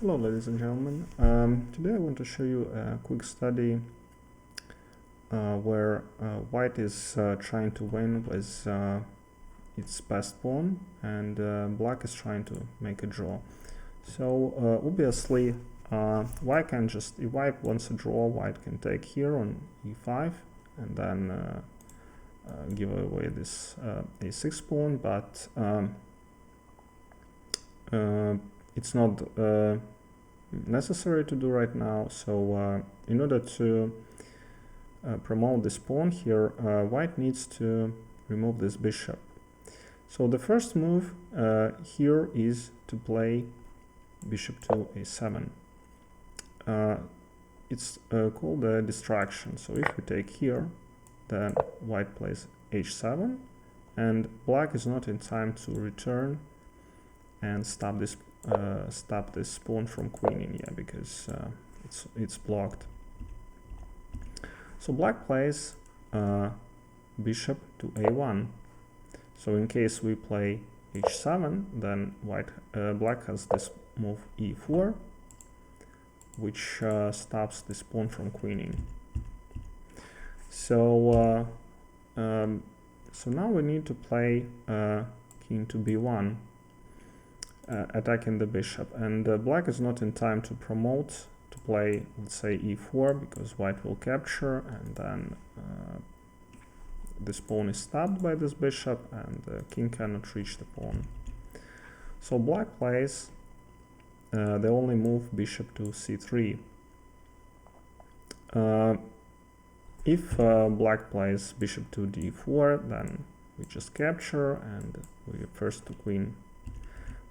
Hello ladies and gentlemen, today I want to show you a quick study where white is trying to win with its passed pawn and black is trying to make a draw. So obviously white can just, if white wants a draw, white can take here on e5 and then give away this a6 pawn, but it's not necessary to do right now. So in order to promote this pawn here, white needs to remove this bishop. So the first move here is to play bishop to a7. It's called a distraction. So if we take here, then white plays h7 and black is not in time to return and stop this pawn from queening, because it's blocked. So black plays bishop to a1. So in case we play h7, then black has this move e4, which stops this pawn from queening. So so now we need to play king to b1. Attacking the bishop, and black is not in time to promote to play, let's say, e4, because white will capture and then this pawn is stopped by this bishop and the king cannot reach the pawn. So black plays the only move, bishop to c3. If black plays bishop to d4, then we just capture and we first to queen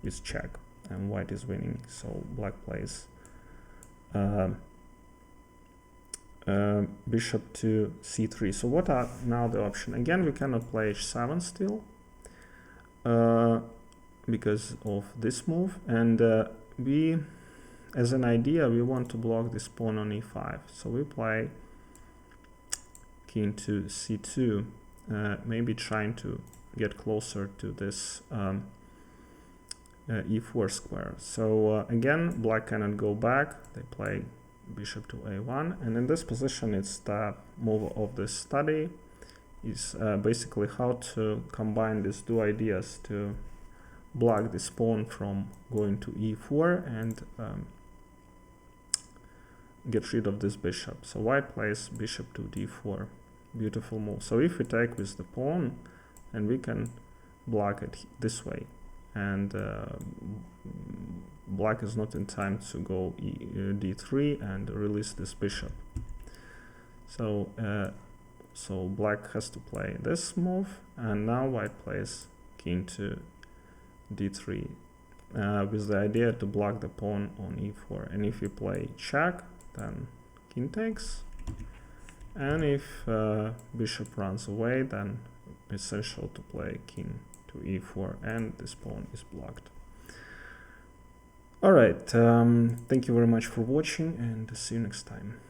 with check and white is winning. So black plays bishop to c3. So what are now the options? Again, we cannot play h7 still because of this move, and we, as an idea, we want to block this pawn on e5. So we play king to c2, maybe trying to get closer to this e4 square. So again, black cannot go back. They play bishop to a1, and in this position it's the move of this study, is basically how to combine these two ideas to block this pawn from going to e4 and get rid of this bishop. So white plays bishop to d4. Beautiful move. So if we take with the pawn, and we can block it this way, and black is not in time to go d3 and release this bishop. So so black has to play this move, and now white plays king to d3 with the idea to block the pawn on e4. And if you play check, then king takes, and if bishop runs away, then it's essential to play king to e4 and this pawn is blocked. Alright, thank you very much for watching and see you next time.